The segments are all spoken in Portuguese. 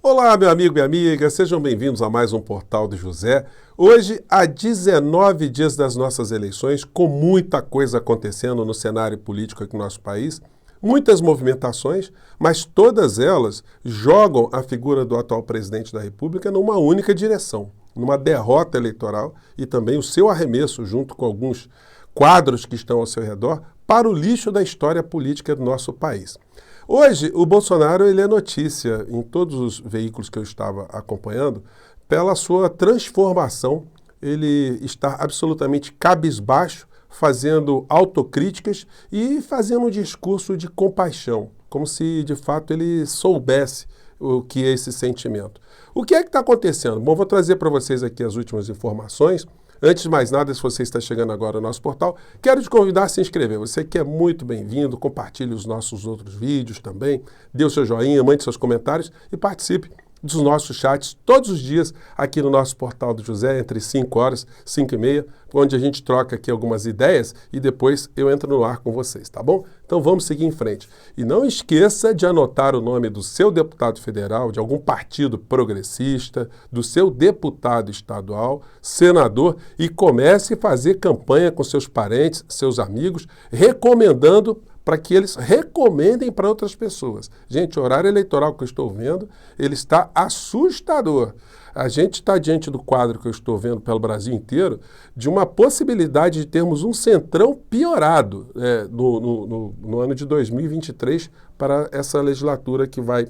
Olá, meu amigo e amiga, sejam bem-vindos a mais um Portal do José. Hoje, há 19 dias das nossas eleições, com muita coisa acontecendo no cenário político aqui no nosso país, muitas movimentações, mas todas elas jogam a figura do atual presidente da República numa única direção, numa derrota eleitoral e também o seu arremesso, junto com alguns quadros que estão ao seu redor, para o lixo da história política do nosso país. Hoje, o Bolsonaro ele é notícia em todos os veículos que eu estava acompanhando pela sua transformação. Ele está absolutamente cabisbaixo, fazendo autocríticas e fazendo um discurso de compaixão, como se de fato ele soubesse o que é esse sentimento. O que é que está acontecendo? Bom, vou trazer para vocês aqui as últimas informações. Antes de mais nada, se você está chegando agora ao nosso portal, quero te convidar a se inscrever. Você que é muito bem-vindo, compartilhe os nossos outros vídeos também, dê o seu joinha, mande seus comentários e participe dos nossos chats todos os dias aqui no nosso Portal do José, entre 5 horas, 5 e meia, onde a gente troca aqui algumas ideias e depois eu entro no ar com vocês, tá bom? Então vamos seguir em frente. E não esqueça de anotar o nome do seu deputado federal, de algum partido progressista, do seu deputado estadual, senador, e comece a fazer campanha com seus parentes, seus amigos, recomendando para que eles recomendem para outras pessoas. Gente, o horário eleitoral que eu estou vendo, ele está assustador. A gente está diante do quadro que eu estou vendo pelo Brasil inteiro, de uma possibilidade de termos um centrão piorado no ano de 2023 para essa legislatura que vai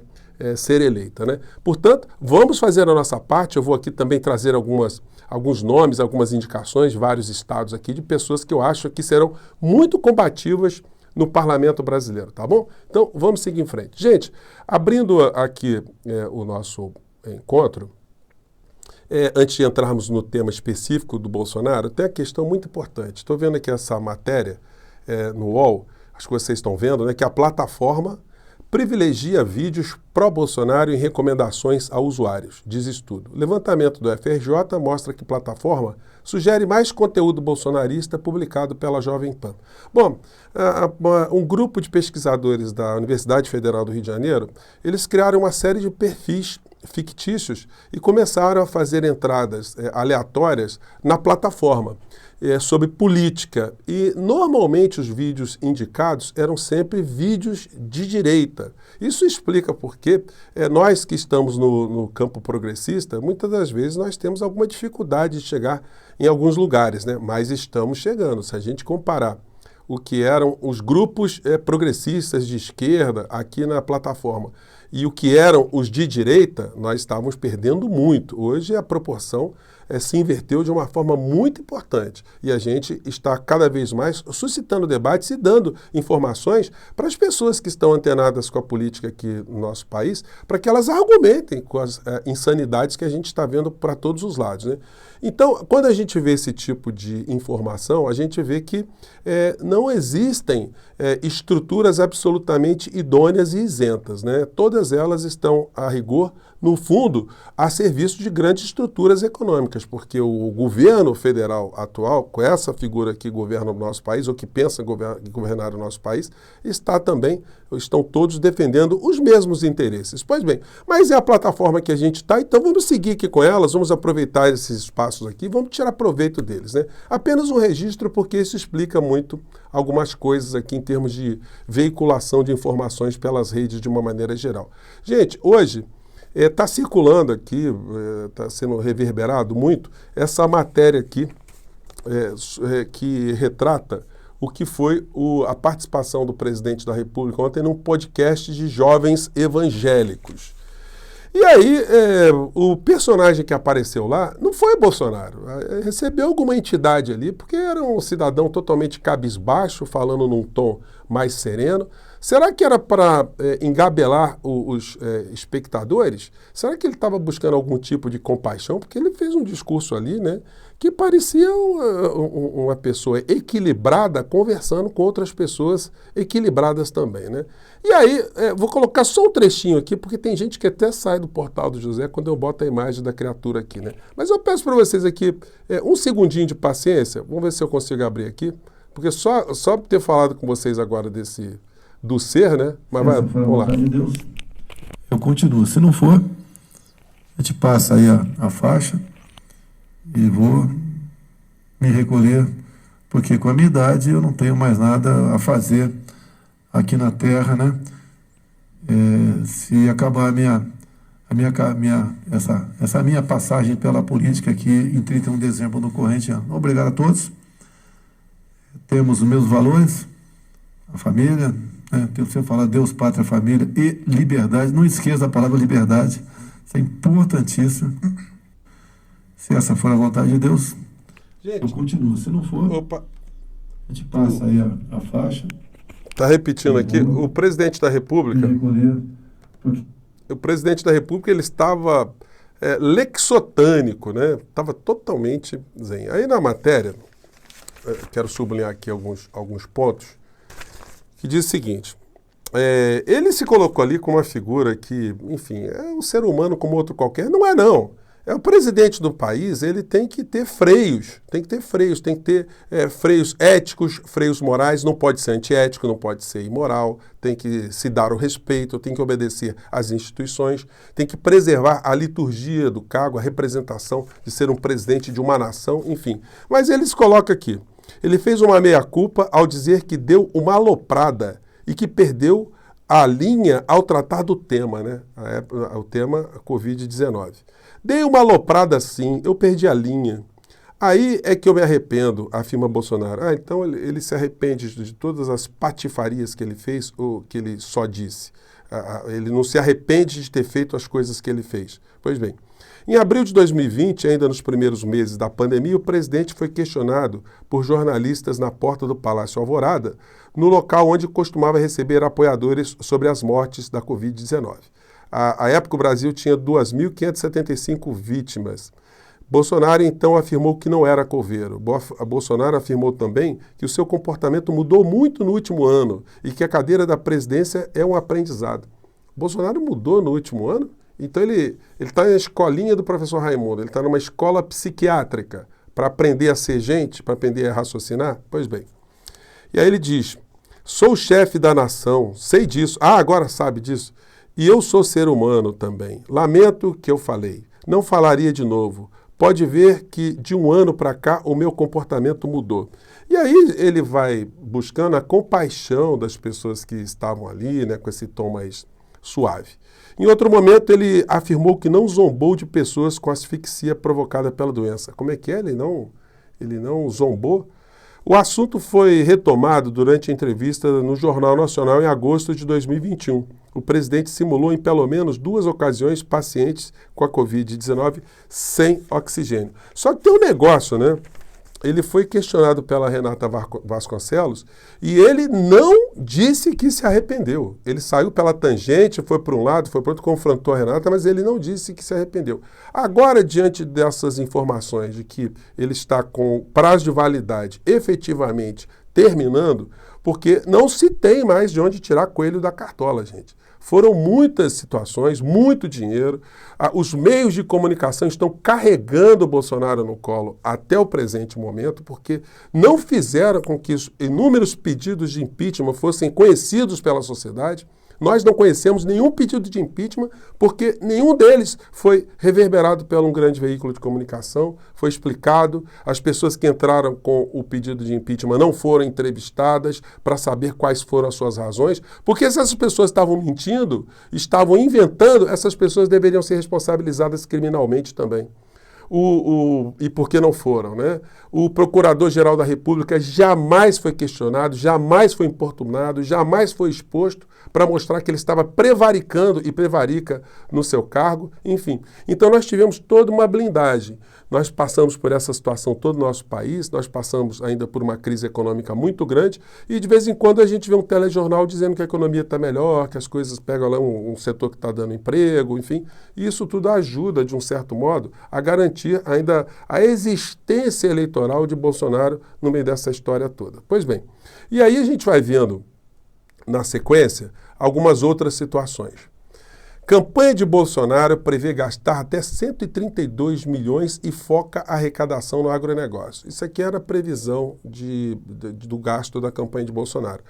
ser eleita, né? Portanto, vamos fazer a nossa parte. Eu vou aqui também trazer alguns nomes, algumas indicações de vários estados aqui, de pessoas que eu acho que serão muito combativas no parlamento brasileiro, tá bom? Então, vamos seguir em frente. Gente, abrindo aqui o nosso encontro, antes de entrarmos no tema específico do Bolsonaro, tem a questão muito importante. Estou vendo aqui essa matéria no UOL, acho que vocês estão vendo, né, que a plataforma privilegia vídeos pró-Bolsonaro em recomendações a usuários, diz estudo. O levantamento do FRJ mostra que a plataforma sugere mais conteúdo bolsonarista publicado pela Jovem Pan. Bom, um grupo de pesquisadores da Universidade Federal do Rio de Janeiro, eles criaram uma série de perfis fictícios e começaram a fazer entradas aleatórias na plataforma sobre política. E normalmente os vídeos indicados eram sempre vídeos de direita. Isso explica porque nós que estamos no campo progressista, muitas das vezes nós temos alguma dificuldade de chegar em alguns lugares, né? Mas estamos chegando. Se a gente comparar o que eram os grupos progressistas de esquerda aqui na plataforma e o que eram os de direita, nós estávamos perdendo muito. Hoje a proporção se inverteu de uma forma muito importante e a gente está cada vez mais suscitando debates e dando informações para as pessoas que estão antenadas com a política aqui no nosso país, para que elas argumentem com as insanidades que a gente está vendo para todos os lados, né? Então, quando a gente vê esse tipo de informação, a gente vê que não existem estruturas absolutamente idôneas e isentas, né? Todas elas estão, a rigor, no fundo, a serviço de grandes estruturas econômicas, porque o governo federal atual, com essa figura que governa o nosso país, ou que pensa em governar o nosso país, estão todos defendendo os mesmos interesses. Pois bem, mas é a plataforma que a gente está, então vamos seguir aqui com elas, vamos aproveitar esses espaços aqui, vamos tirar proveito deles, né? Apenas um registro, porque isso explica muito algumas coisas aqui em termos de veiculação de informações pelas redes de uma maneira geral. Gente, hoje está circulando aqui, está sendo reverberado muito, essa matéria aqui que retrata o que foi a participação do presidente da República ontem num podcast de jovens evangélicos. E aí, o personagem que apareceu lá não foi Bolsonaro, recebeu alguma entidade ali, porque era um cidadão totalmente cabisbaixo, falando num tom mais sereno. Será que era para engabelar os espectadores? Será que ele estava buscando algum tipo de compaixão? Porque ele fez um discurso ali, né, que parecia uma pessoa equilibrada conversando com outras pessoas equilibradas também, né? E aí, vou colocar só um trechinho aqui, porque tem gente que até sai do Portal do José quando eu boto a imagem da criatura aqui, né? Mas eu peço para vocês aqui um segundinho de paciência. Vamos ver se eu consigo abrir aqui, porque só ter falado com vocês agora do ser, né? Mas vamos lá. De Deus, eu continuo. Se não for, A gente passa aí a faixa e vou me recolher, porque com a minha idade eu não tenho mais nada a fazer aqui na Terra, né? Se acabar essa minha passagem pela política aqui em 31 de dezembro do corrente ano. Obrigado a todos. Temos os meus valores, a família, né? Tenho que sempre falar Deus, pátria, família e liberdade. Não esqueça a palavra liberdade. Isso é importantíssimo. Se essa for a vontade de Deus, eu continuo. Se não for, a gente passa aí a faixa. Está repetindo aqui, o presidente da República, ele estava lexotânico, né? Estava totalmente zen. Aí na matéria, quero sublinhar aqui alguns pontos, que diz o seguinte, ele se colocou ali como uma figura que, enfim, é um ser humano como outro qualquer. Não é, não. É o presidente do país, ele tem que ter freios, tem que ter freios éticos, freios morais, não pode ser antiético, não pode ser imoral, tem que se dar o respeito, tem que obedecer às instituições, tem que preservar a liturgia do cargo, a representação de ser um presidente de uma nação, enfim. Mas ele se coloca aqui, ele fez uma meia-culpa ao dizer que deu uma aloprada e que perdeu a linha ao tratar do tema, né? O tema Covid-19. Dei uma aloprada sim, eu perdi a linha. Aí é que eu me arrependo, afirma Bolsonaro. Então ele se arrepende de todas as patifarias que ele fez ou que ele só disse. Ele não se arrepende de ter feito as coisas que ele fez. Pois bem, em abril de 2020, ainda nos primeiros meses da pandemia, o presidente foi questionado por jornalistas na porta do Palácio Alvorada, no local onde costumava receber apoiadores sobre as mortes da Covid-19. À época, o Brasil tinha 2.575 vítimas. Bolsonaro, então, afirmou que não era coveiro. Bolsonaro afirmou também que o seu comportamento mudou muito no último ano e que a cadeira da presidência é um aprendizado. Bolsonaro mudou no último ano? Então, ele está na escolinha do professor Raimundo, ele está numa escola psiquiátrica para aprender a ser gente, para aprender a raciocinar? Pois bem. E aí ele diz, sou o chefe da nação, sei disso. Agora sabe disso? E eu sou ser humano também. Lamento que eu falei. Não falaria de novo. Pode ver que de um ano para cá o meu comportamento mudou. E aí ele vai buscando a compaixão das pessoas que estavam ali, né, com esse tom mais suave. Em outro momento ele afirmou que não zombou de pessoas com asfixia provocada pela doença. Como é que é? Ele não zombou? O assunto foi retomado durante a entrevista no Jornal Nacional em agosto de 2021. O presidente simulou em pelo menos 2 ocasiões pacientes com a Covid-19 sem oxigênio. Só que tem um negócio, né? Ele foi questionado pela Renata Vasconcelos e ele não disse que se arrependeu. Ele saiu pela tangente, foi para um lado, foi para o outro, confrontou a Renata, mas ele não disse que se arrependeu. Agora, diante dessas informações de que ele está com prazo de validade efetivamente terminando, porque não se tem mais de onde tirar coelho da cartola, gente. Foram muitas situações, muito dinheiro. Os meios de comunicação estão carregando o Bolsonaro no colo até o presente momento, porque não fizeram com que os inúmeros pedidos de impeachment fossem conhecidos pela sociedade. Nós não conhecemos nenhum pedido de impeachment, porque nenhum deles foi reverberado por um grande veículo de comunicação, foi explicado, as pessoas que entraram com o pedido de impeachment não foram entrevistadas para saber quais foram as suas razões, porque se essas pessoas estavam mentindo, estavam inventando, essas pessoas deveriam ser responsabilizadas criminalmente também. E por que não foram, né? O Procurador-Geral da República jamais foi questionado, jamais foi importunado, jamais foi exposto para mostrar que ele estava prevaricando e prevarica no seu cargo, enfim. Então nós tivemos toda uma blindagem. Nós passamos por essa situação todo o nosso país, nós passamos ainda por uma crise econômica muito grande e de vez em quando a gente vê um telejornal dizendo que a economia está melhor, que as coisas pegam lá um setor que está dando emprego, enfim. E isso tudo ajuda, de um certo modo, a garantir ainda a existência eleitoral de Bolsonaro no meio dessa história toda. Pois bem, e aí a gente vai vendo, na sequência, algumas outras situações. Campanha de Bolsonaro prevê gastar até 132 milhões e foca a arrecadação no agronegócio. Isso aqui era a previsão do gasto da campanha de Bolsonaro.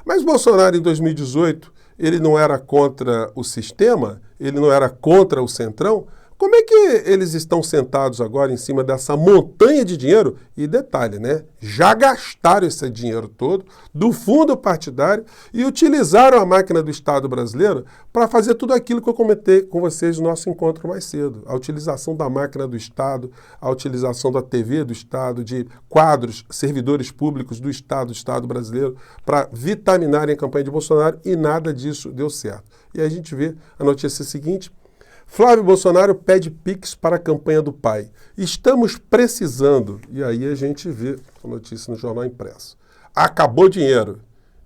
Mas Bolsonaro em 2018, ele não era contra o sistema? Ele não era contra o Centrão? Como é que eles estão sentados agora em cima dessa montanha de dinheiro? E detalhe, né? Já gastaram esse dinheiro todo do fundo partidário e utilizaram a máquina do Estado brasileiro para fazer tudo aquilo que eu comentei com vocês no nosso encontro mais cedo. A utilização da máquina do Estado, a utilização da TV do Estado, de quadros, servidores públicos do Estado brasileiro, para vitaminarem a campanha de Bolsonaro, e nada disso deu certo. E aí a gente vê a notícia seguinte: Flávio Bolsonaro pede Pix para a campanha do pai. Estamos precisando. E aí a gente vê a notícia no Jornal Impresso. Acabou o dinheiro.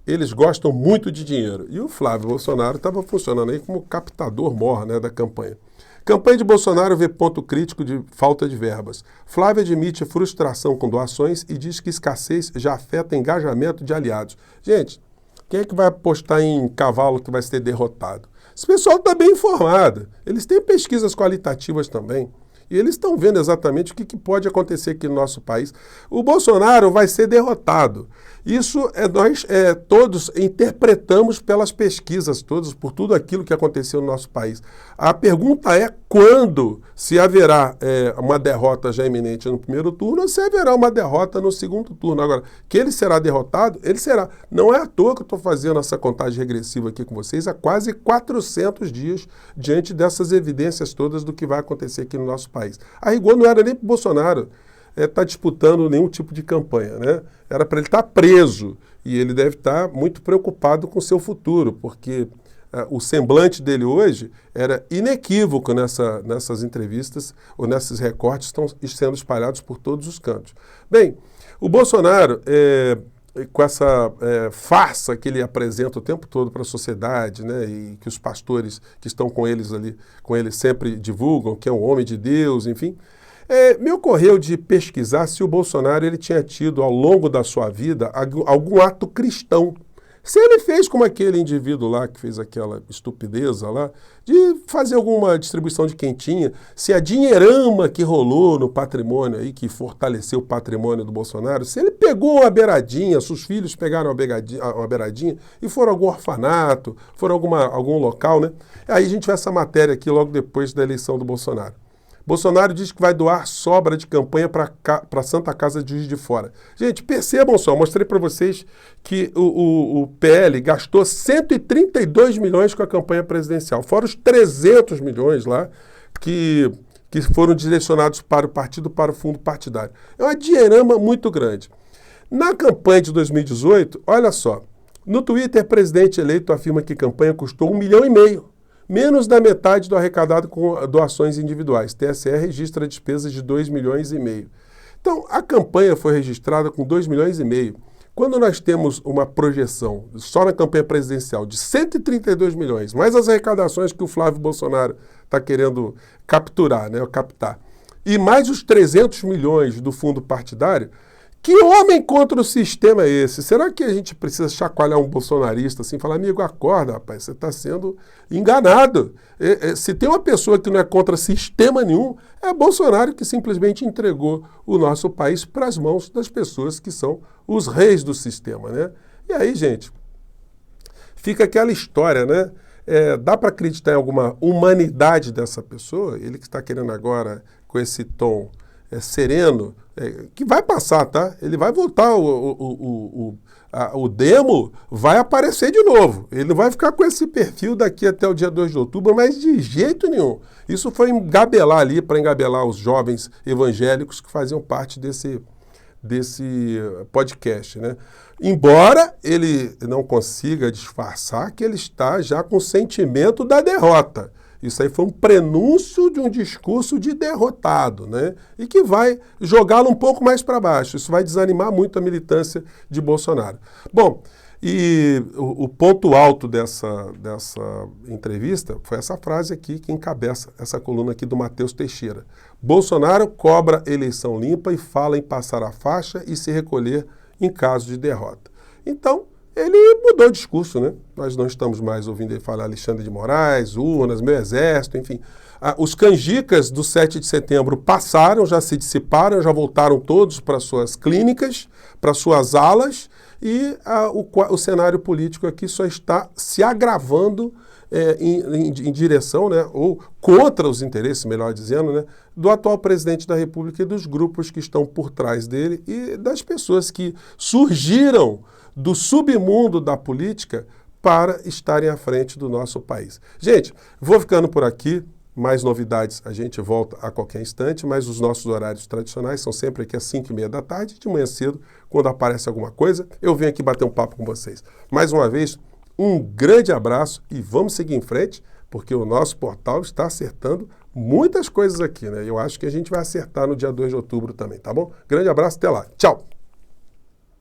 Eles gostam muito de dinheiro. E o Flávio Bolsonaro estava funcionando aí como captador mor, né, da campanha. Campanha de Bolsonaro vê ponto crítico de falta de verbas. Flávio admite frustração com doações e diz que escassez já afeta engajamento de aliados. Gente, quem é que vai apostar em cavalo que vai ser derrotado? Esse pessoal está bem informado. Eles têm pesquisas qualitativas também. E eles estão vendo exatamente o que pode acontecer aqui no nosso país. O Bolsonaro vai ser derrotado. Isso nós todos interpretamos pelas pesquisas todas, por tudo aquilo que aconteceu no nosso país. A pergunta é quando, se haverá uma derrota já iminente no primeiro turno ou se haverá uma derrota no segundo turno. Agora, que ele será derrotado, ele será. Não é à toa que eu estou fazendo essa contagem regressiva aqui com vocês há quase 400 dias diante dessas evidências todas do que vai acontecer aqui no nosso país. A rigor não era nem para o Bolsonaro estar disputando nenhum tipo de campanha, né? Era para ele estar preso, e ele deve estar muito preocupado com o seu futuro, porque o semblante dele hoje era inequívoco nessas entrevistas, ou nesses recortes que estão sendo espalhados por todos os cantos. Bem, o Bolsonaro, com essa farsa que ele apresenta o tempo todo para a sociedade, né, e que os pastores que estão com ele sempre divulgam, que é um homem de Deus, enfim, me ocorreu de pesquisar se o Bolsonaro ele tinha tido, ao longo da sua vida, algum ato cristão. Se ele fez como aquele indivíduo lá, que fez aquela estupideza lá, de fazer alguma distribuição de quentinha, se a dinheirama que rolou no patrimônio aí, que fortaleceu o patrimônio do Bolsonaro, se ele pegou uma beiradinha, seus filhos pegaram uma beiradinha e foram a algum orfanato, foram a algum local, né? Aí a gente vê essa matéria aqui logo depois da eleição do Bolsonaro. Bolsonaro diz que vai doar sobra de campanha para a Santa Casa de Juiz de Fora. Gente, percebam só, mostrei para vocês que o PL gastou 132 milhões com a campanha presidencial, fora os 300 milhões lá que foram direcionados para o partido, para o fundo partidário. É uma dinheirama muito grande. Na campanha de 2018, olha só, no Twitter, presidente eleito afirma que a campanha custou 1,5 milhão. Menos da metade do arrecadado com doações individuais. TSE registra despesas de 2,5 milhões. Então, a campanha foi registrada com 2,5 milhões. Quando nós temos uma projeção, só na campanha presidencial, de 132 milhões, mais as arrecadações que o Flávio Bolsonaro está querendo capturar, né, captar, e mais os 300 milhões do fundo partidário, que homem contra o sistema é esse? Será que a gente precisa chacoalhar um bolsonarista assim, falar, amigo, acorda, rapaz, você está sendo enganado. Se tem uma pessoa que não é contra sistema nenhum, é Bolsonaro, que simplesmente entregou o nosso país para as mãos das pessoas que são os reis do sistema, né? E aí, gente, fica aquela história, né? Dá para acreditar em alguma humanidade dessa pessoa? Ele que está querendo agora, com esse tom sereno, que vai passar, tá? Ele vai voltar, o demo vai aparecer de novo. Ele não vai ficar com esse perfil daqui até o dia 2 de outubro, mas de jeito nenhum. Isso foi engabelar ali, para engabelar os jovens evangélicos que faziam parte desse podcast, né? Embora ele não consiga disfarçar que ele está já com o sentimento da derrota. Isso aí foi um prenúncio de um discurso de derrotado, né? E que vai jogá-lo um pouco mais para baixo. Isso vai desanimar muito a militância de Bolsonaro. Bom, e o ponto alto dessa entrevista foi essa frase aqui que encabeça essa coluna aqui do Matheus Teixeira. Bolsonaro cobra eleição limpa e fala em passar a faixa e se recolher em caso de derrota. Então, ele mudou o discurso, né? Nós não estamos mais ouvindo ele falar Alexandre de Moraes, urnas, meu exército, enfim. Os canjicas do 7 de setembro passaram, já se dissiparam, já voltaram todos para suas clínicas, para suas alas, e o cenário político aqui só está se agravando em direção, né, ou contra os interesses, melhor dizendo, né, do atual presidente da República e dos grupos que estão por trás dele e das pessoas que surgiram do submundo da política para estarem à frente do nosso país. Gente, vou ficando por aqui. Mais novidades a gente volta a qualquer instante, mas os nossos horários tradicionais são sempre aqui às 5h30 da tarde, de manhã cedo, quando aparece alguma coisa, eu venho aqui bater um papo com vocês. Mais uma vez, um grande abraço e vamos seguir em frente, porque o nosso portal está acertando muitas coisas aqui, né? Eu acho que a gente vai acertar no dia 2 de outubro também, tá bom? Grande abraço, até lá. Tchau!